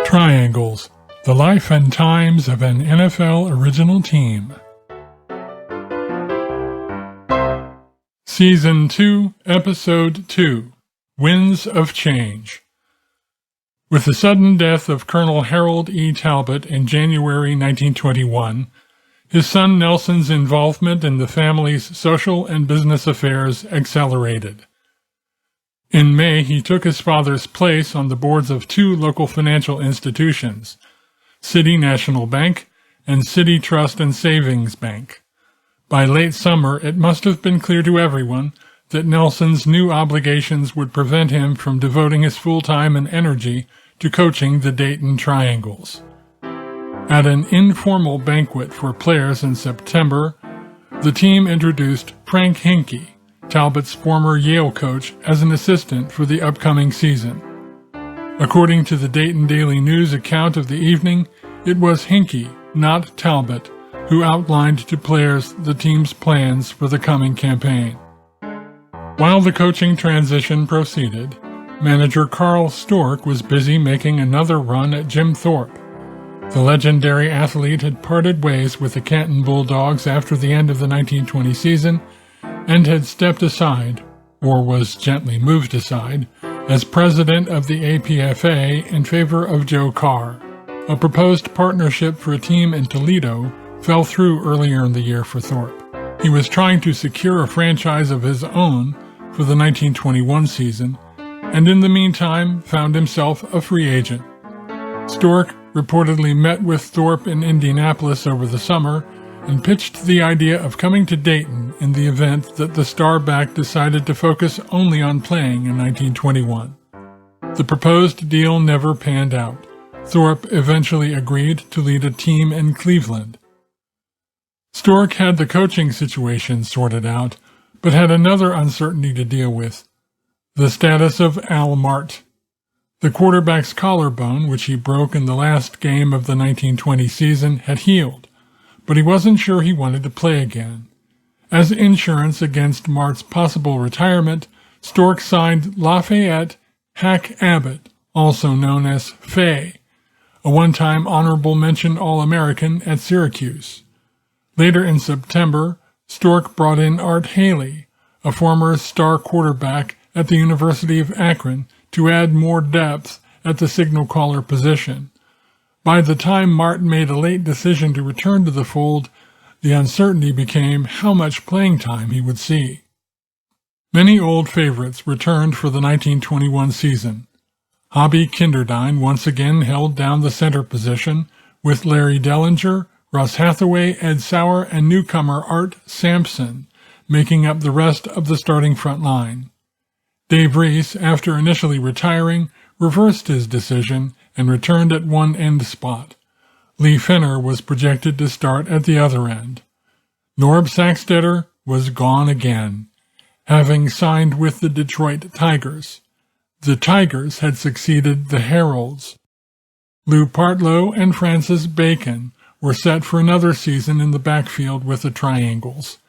Triangles, the life and times of an NFL original team. Season 2, Episode 2, Winds of Change. With the sudden death of Colonel Harold E. Talbott in January 1921, his son Nelson's involvement in the family's social and business affairs accelerated. In May, he took his father's place on the boards of two local financial institutions, City National Bank and City Trust and Savings Bank. By late summer, it must have been clear to everyone that Nelson's new obligations would prevent him from devoting his full time and energy to coaching the Dayton Triangles. At an informal banquet for players in September, the team introduced Frank Hinkey, Talbott's former Yale coach, as an assistant for the upcoming season. According to the Dayton Daily News account of the evening, it was Hinkey, not Talbott, who outlined to players the team's plans for the coming campaign. While the coaching transition proceeded, manager Carl Storck was busy making another run at Jim Thorpe. The legendary athlete had parted ways with the Canton Bulldogs after the end of the 1920 season and had stepped aside, or was gently moved aside, as president of the APFA in favor of Joe Carr. A proposed partnership for a team in Toledo fell through earlier in the year for Thorpe. He was trying to secure a franchise of his own for the 1921 season, and in the meantime found himself a free agent. Storck reportedly met with Thorpe in Indianapolis over the summer and pitched the idea of coming to Dayton in the event that the Starback decided to focus only on playing in 1921. The proposed deal never panned out. Thorpe eventually agreed to lead a team in Cleveland. Storck had the coaching situation sorted out, but had another uncertainty to deal with: the status of Al Mart. The quarterback's collarbone, which he broke in the last game of the 1920 season, had healed, but he wasn't sure he wanted to play again. As insurance against Mart's possible retirement, Storck signed Lafayette Hack Abbott, also known as Fay, a one-time honorable mention All-American at Syracuse. Later in September, Storck brought in Art Haley, a former star quarterback at the University of Akron, to add more depth at the signal caller position. By the time Martin made a late decision to return to the fold, the uncertainty became how much playing time he would see. Many old favorites returned for the 1921 season. Hobby Kinderdine once again held down the center position, with Larry Dellinger, Russ Hathaway, Ed Sauer, and newcomer Art Sampson making up the rest of the starting front line. Dave Reese, after initially retiring, reversed his decision and returned at one end spot. Lee Finner was projected to start at the other end. Norb Sacksteder was gone again, having signed with the Detroit Tigers. The Tigers had succeeded the Heralds. Lou Partlow and Francis Bacon were set for another season in the backfield with the Triangles.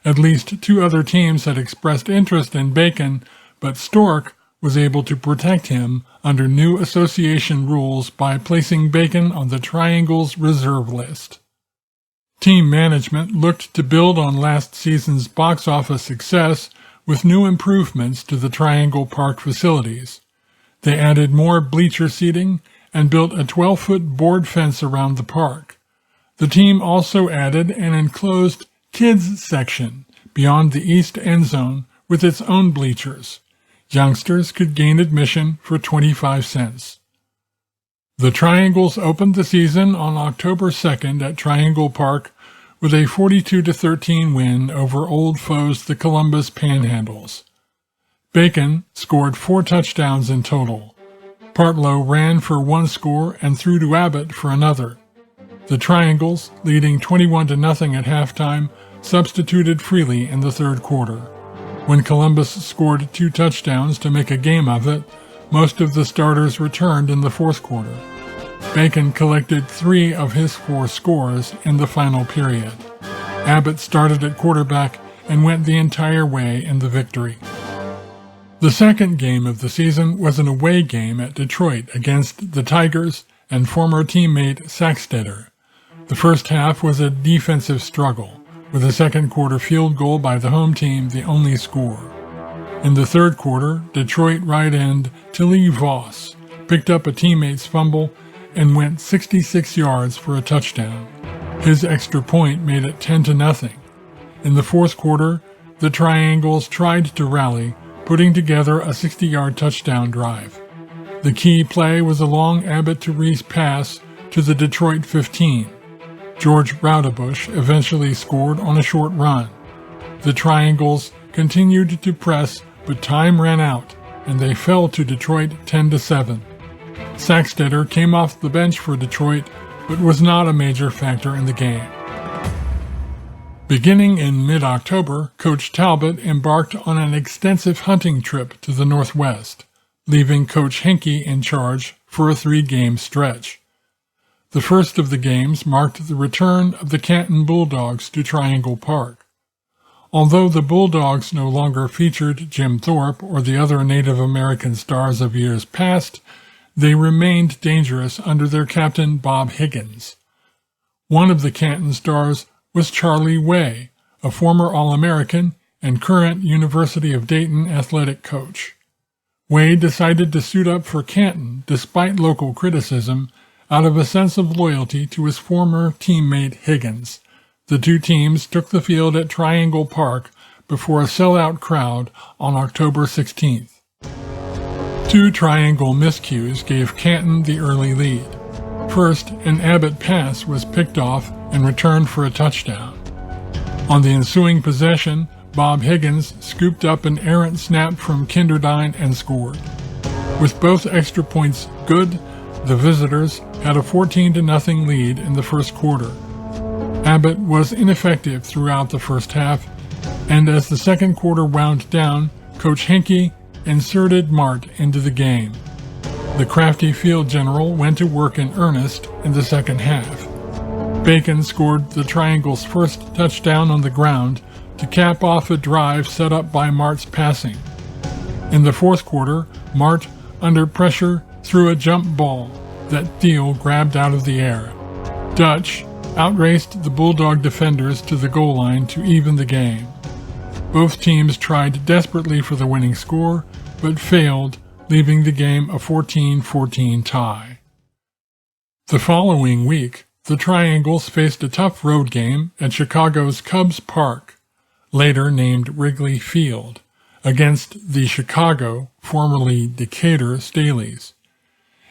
At least two other teams had expressed interest in Bacon, but Storck was able to protect him under new association rules by placing Bacon on the Triangles' reserve list. Team management looked to build on last season's box office success with new improvements to the Triangle Park facilities. They added more bleacher seating and built a 12-foot board fence around the park. The team also added an enclosed kids section beyond the east end zone with its own bleachers. Youngsters could gain admission for 25 cents. The Triangles opened the season on October 2nd at Triangle Park with a 42-13 win over old foes the Columbus Panhandles. Bacon scored 4 touchdowns in total. Partlow ran for 1 score and threw to Abbott for another. The Triangles, leading 21-0 at halftime, substituted freely in the third quarter. When Columbus scored 2 touchdowns to make a game of it, most of the starters returned in the fourth quarter. Bacon collected 3 of his 4 scores in the final period. Abbott started at quarterback and went the entire way in the victory. The second game of the season was an away game at Detroit against the Tigers and former teammate Saxtetter. The first half was a defensive struggle, with a second-quarter field goal by the home team the only score. In the third quarter, Detroit right end Tilly Voss picked up a teammate's fumble and went 66 yards for a touchdown. His extra point made it 10-0. In the fourth quarter, the Triangles tried to rally, putting together a 60-yard touchdown drive. The key play was a long Abbott to Reese pass to the Detroit 15. George Raudebush eventually scored on a short run. The Triangles continued to press, but time ran out, and they fell to Detroit 10-7. Saxtetter came off the bench for Detroit, but was not a major factor in the game. Beginning in mid-October, Coach Talbott embarked on an extensive hunting trip to the Northwest, leaving Coach Hinkey in charge for a 3-game stretch. The first of the games marked the return of the Canton Bulldogs to Triangle Park. Although the Bulldogs no longer featured Jim Thorpe or the other Native American stars of years past, they remained dangerous under their captain Bob Higgins. One of the Canton stars was Charlie Way, a former All-American and current University of Dayton athletic coach. Way decided to suit up for Canton despite local criticism out of a sense of loyalty to his former teammate Higgins. The two teams took the field at Triangle Park before a sellout crowd on October 16th. 2 Triangle miscues gave Canton the early lead. First, an Abbott pass was picked off and returned for a touchdown. On the ensuing possession, Bob Higgins scooped up an errant snap from Kinderdine and scored. With both extra points good, the visitors had a 14-0 lead in the first quarter. Abbott was ineffective throughout the first half, and as the second quarter wound down, Coach Hinkey inserted Mart into the game. The crafty field general went to work in earnest in the second half. Bacon scored the Triangle's first touchdown on the ground to cap off a drive set up by Mart's passing. In the fourth quarter, Mart, under pressure, threw a jump ball that Thiel grabbed out of the air. Dutch outraced the Bulldog defenders to the goal line to even the game. Both teams tried desperately for the winning score, but failed, leaving the game a 14-14 tie. The following week, the Triangles faced a tough road game at Chicago's Cubs Park, later named Wrigley Field, against the Chicago, formerly Decatur, Staleys.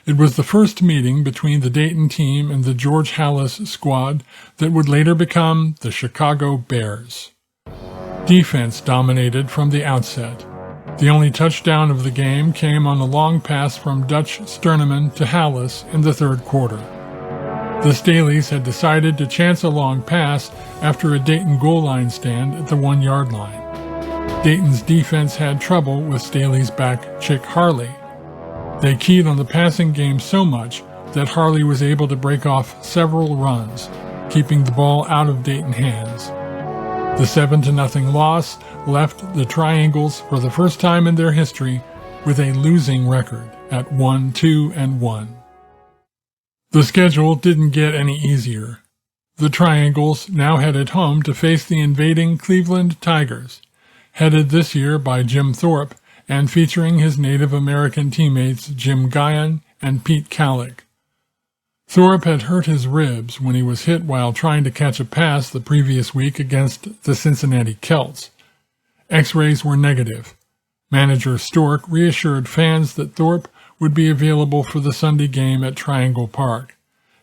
It was the first meeting between the Dayton team and the George Halas squad that would later become the Chicago Bears. Defense dominated from the outset. The only touchdown of the game came on a long pass from Dutch Sterneman to Halas in the third quarter. The Staleys had decided to chance a long pass after a Dayton goal line stand at the 1-yard line. Dayton's defense had trouble with Staley's back Chick Harley. They keyed on the passing game so much that Harley was able to break off several runs, keeping the ball out of Dayton hands. The 7-0 loss left the Triangles for the first time in their history with a losing record at 1-2-1. The schedule didn't get any easier. The Triangles now headed home to face the invading Cleveland Tigers, headed this year by Jim Thorpe and featuring his Native American teammates Jim Guyon and Pete Kallick. Thorpe had hurt his ribs when he was hit while trying to catch a pass the previous week against the Cincinnati Celts. X-rays were negative. Manager Storck reassured fans that Thorpe would be available for the Sunday game at Triangle Park,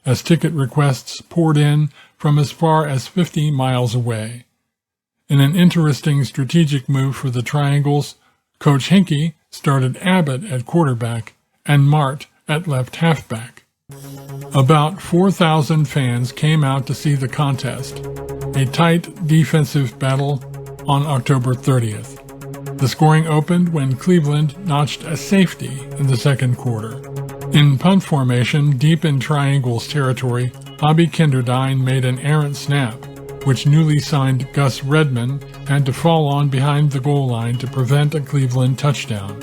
as ticket requests poured in from as far as 50 miles away. In an interesting strategic move for the Triangles, Coach Hinkey started Abbott at quarterback and Mart at left halfback. About 4,000 fans came out to see the contest, a tight defensive battle on October 30th. The scoring opened when Cleveland notched a safety in the second quarter. In punt formation, deep in Triangle's territory, Bobby Kinderdine made an errant snap, which newly signed Gus Redman had to fall on behind the goal line to prevent a Cleveland touchdown.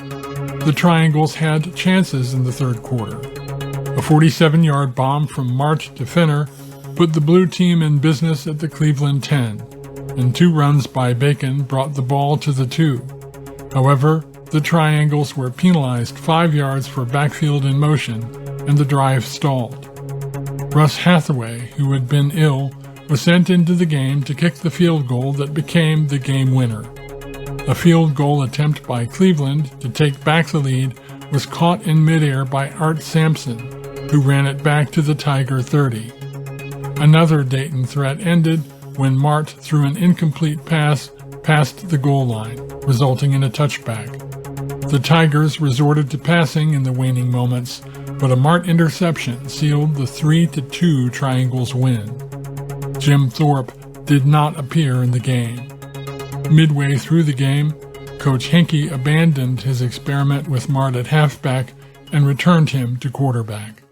The Triangles had chances in the third quarter. A 47-yard bomb from Mart to Finner put the blue team in business at the Cleveland 10, and 2 runs by Bacon brought the ball to the 2. However, the Triangles were penalized 5 yards for backfield in motion, and the drive stalled. Russ Hathaway, who had been ill, was sent into the game to kick the field goal that became the game winner. A field goal attempt by Cleveland to take back the lead was caught in midair by Art Sampson, who ran it back to the Tiger 30. Another Dayton threat ended when Mart threw an incomplete pass past the goal line, resulting in a touchback. The Tigers resorted to passing in the waning moments, but a Mart interception sealed the 3-2 Triangles win. Jim Thorpe did not appear in the game. Midway through the game, Coach Hinkey abandoned his experiment with Mart at halfback and returned him to quarterback.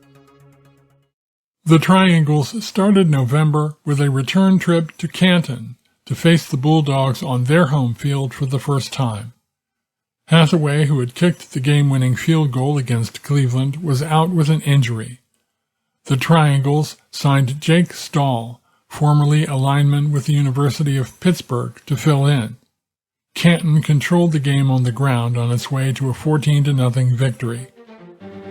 The Triangles started November with a return trip to Canton to face the Bulldogs on their home field for the first time. Hathaway, who had kicked the game-winning field goal against Cleveland, was out with an injury. The Triangles signed Jake Stahl, formerly a lineman with the University of Pittsburgh, to fill in. Canton controlled the game on the ground on its way to a 14-0 victory.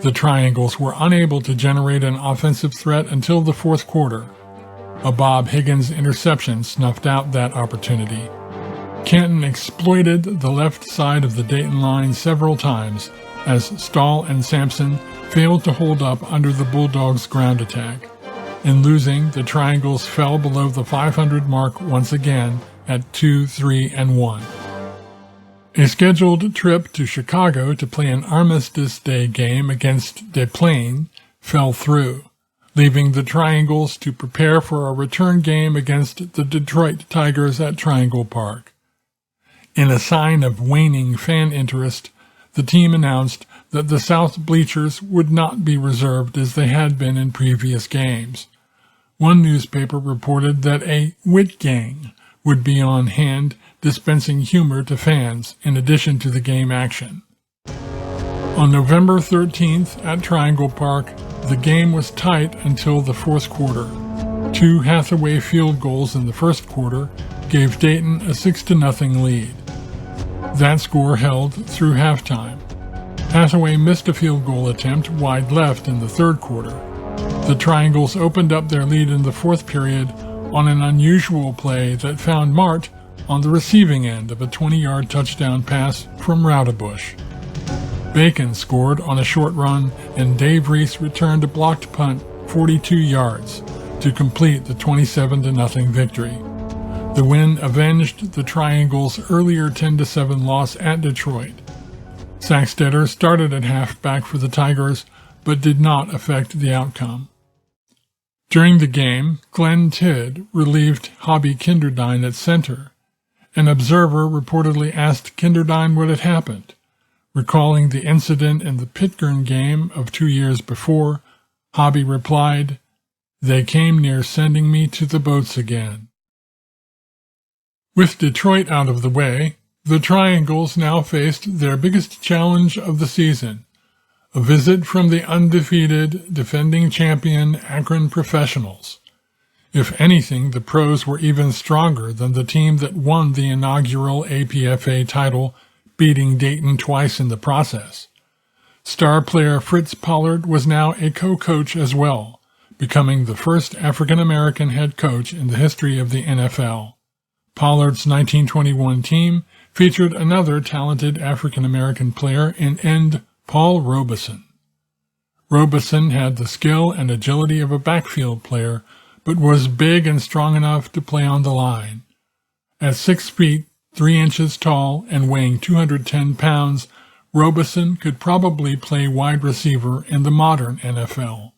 The Triangles were unable to generate an offensive threat until the fourth quarter. A Bob Higgins interception snuffed out that opportunity. Canton exploited the left side of the Dayton line several times as Stahl and Sampson failed to hold up under the Bulldogs' ground attack. In losing, the Triangles fell below the 500 mark once again at 2-3-1. A scheduled trip to Chicago to play an Armistice Day game against Des Plaines fell through, leaving the Triangles to prepare for a return game against the Detroit Tigers at Triangle Park. In a sign of waning fan interest, the team announced that the South bleachers would not be reserved as they had been in previous games. One newspaper reported that a wit gang would be on hand dispensing humor to fans in addition to the game action. On November 13th at Triangle Park, the game was tight until the fourth quarter. 2 Hathaway field goals in the first quarter gave Dayton a 6-0 lead. That score held through halftime. Hathaway missed a field goal attempt wide left in the third quarter. The Triangles opened up their lead in the fourth period on an unusual play that found Mart on the receiving end of a 20-yard touchdown pass from Roudabush. Bacon scored on a short run, and Dave Reese returned a blocked punt 42 yards to complete the 27-0 victory. The win avenged the Triangles' earlier 10-7 loss at Detroit. Sackstetter started at halfback for the Tigers, but did not affect the outcome. During the game, Glenn Tidd relieved Hobby Kinderdine at center. An observer reportedly asked Kinderdine what had happened. Recalling the incident in the Pitcairn game of 2 years before, Hobby replied, "They came near sending me to the boats again." With Detroit out of the way, the Triangles now faced their biggest challenge of the season, a visit from the undefeated defending champion Akron Professionals. If anything, the pros were even stronger than the team that won the inaugural APFA title, beating Dayton twice in the process. Star player Fritz Pollard was now a co-coach as well, becoming the first African-American head coach in the history of the NFL. Pollard's 1921 team featured another talented African-American player in end Paul Robeson. Robeson had the skill and agility of a backfield player, but was big and strong enough to play on the line. At 6 feet, 3 inches tall, and weighing 210 pounds, Robeson could probably play wide receiver in the modern NFL.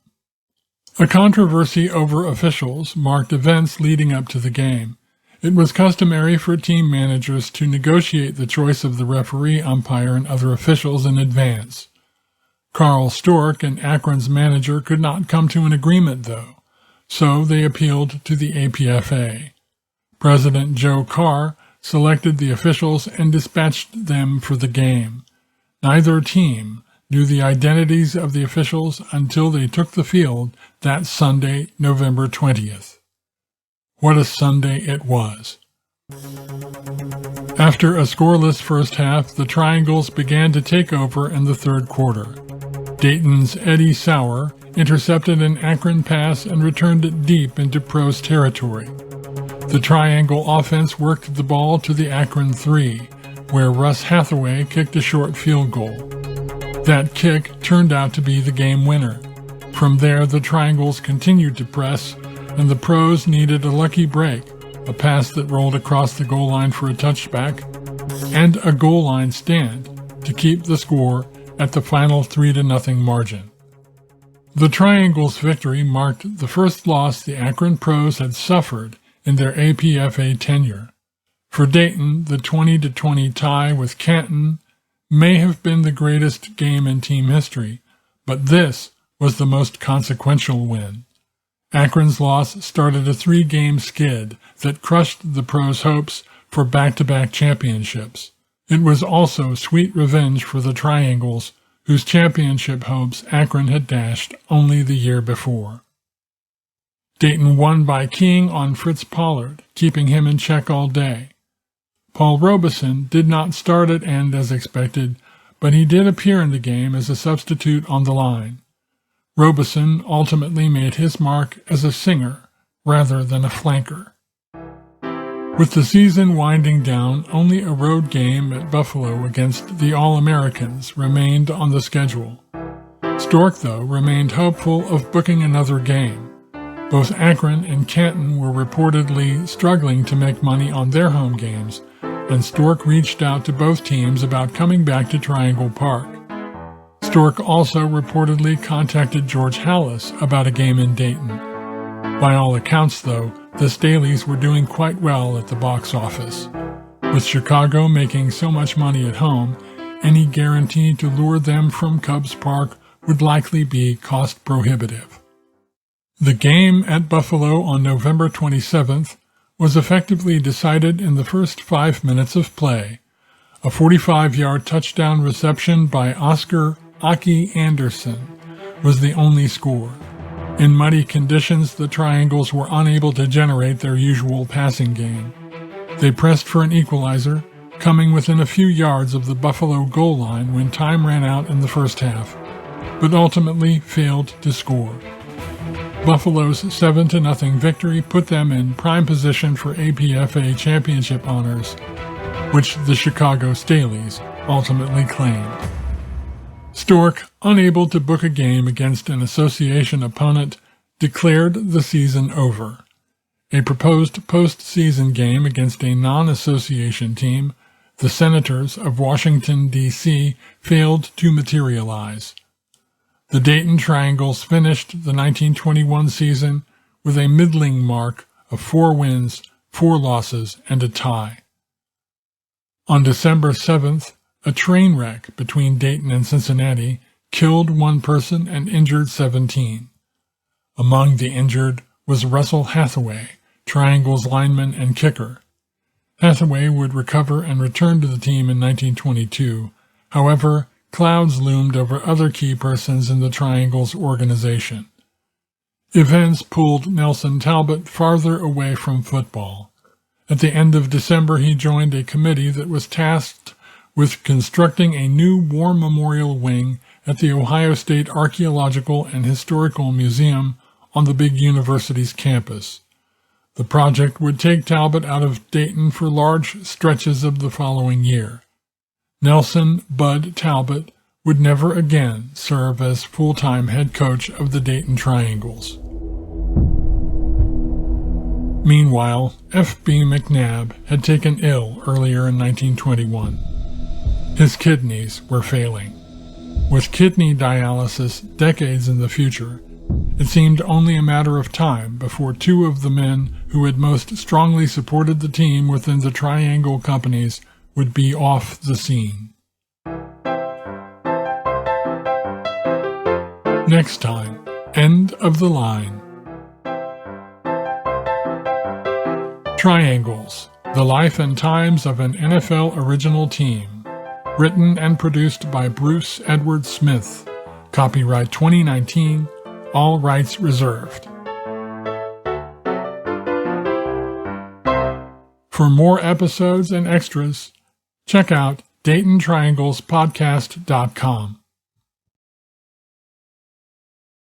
A controversy over officials marked events leading up to the game. It was customary for team managers to negotiate the choice of the referee, umpire, and other officials in advance. Carl Storck and Akron's manager could not come to an agreement, though, so they appealed to the APFA. President Joe Carr selected the officials and dispatched them for the game. Neither team knew the identities of the officials until they took the field that Sunday, November 20th. What a Sunday it was. After a scoreless first half, the Triangles began to take over in the third quarter. Dayton's Eddie Sauer intercepted an Akron pass and returned it deep into pros territory. The Triangle offense worked the ball to the Akron 3, where Russ Hathaway kicked a short field goal. That kick turned out to be the game winner. From there, the Triangles continued to press, and the pros needed a lucky break, a pass that rolled across the goal line for a touchback, and a goal line stand to keep the score at the final 3-0 margin. The Triangles' victory marked the first loss the Akron pros had suffered in their APFA tenure. For Dayton, the 20-20 tie with Canton may have been the greatest game in team history, but this was the most consequential win. Akron's loss started a 3-game skid that crushed the pros' hopes for back-to-back championships. It was also sweet revenge for the Triangles, whose championship hopes Akron had dashed only the year before. Dayton won by keying on Fritz Pollard, keeping him in check all day. Paul Robeson did not start at end as expected, but he did appear in the game as a substitute on the line. Robeson ultimately made his mark as a singer rather than a flanker. With the season winding down, only a road game at Buffalo against the All-Americans remained on the schedule. Storck, though, remained hopeful of booking another game. Both Akron and Canton were reportedly struggling to make money on their home games, and Storck reached out to both teams about coming back to Triangle Park. Storck also reportedly contacted George Halas about a game in Dayton. By all accounts, though, the Staleys were doing quite well at the box office. With Chicago making so much money at home, any guarantee to lure them from Cubs Park would likely be cost prohibitive. The game at Buffalo on November 27th was effectively decided in the first 5 minutes of play. A 45-yard touchdown reception by Oscar Aki Anderson was the only score. In muddy conditions, the Triangles were unable to generate their usual passing game. They pressed for an equalizer, coming within a few yards of the Buffalo goal line when time ran out in the first half, but ultimately failed to score. Buffalo's 7-0 victory put them in prime position for APFA championship honors, which the Chicago Staleys ultimately claimed. Storck, unable to book a game against an association opponent, declared the season over. A proposed postseason game against a non-association team, the Senators of Washington, D.C., failed to materialize. The Dayton Triangles finished the 1921 season with a middling mark of 4 wins, 4 losses, and a tie. On December 7th, a train wreck between Dayton and Cincinnati killed 1 person and injured 17. Among the injured was Russell Hathaway, Triangles lineman and kicker. Hathaway would recover and return to the team in 1922. However, clouds loomed over other key persons in the Triangles organization. Events pulled Nelson Talbott farther away from football. At the end of December, he joined a committee that was tasked with constructing a new war memorial wing at the Ohio State Archaeological and Historical Museum on the big university's campus. The project would take Talbott out of Dayton for large stretches of the following year. Nelson Bud Talbott would never again serve as full-time head coach of the Dayton Triangles. Meanwhile, F.B. McNabb had taken ill earlier in 1921. His kidneys were failing. With kidney dialysis decades in the future, it seemed only a matter of time before 2 of the men who had most strongly supported the team within the Triangle companies would be off the scene. Next time, End of the Line. Triangles, The Life and Times of an NFL Original Team. Written and produced by Bruce Edward Smith. Copyright 2019, all rights reserved. For more episodes and extras, check out DaytonTrianglesPodcast.com.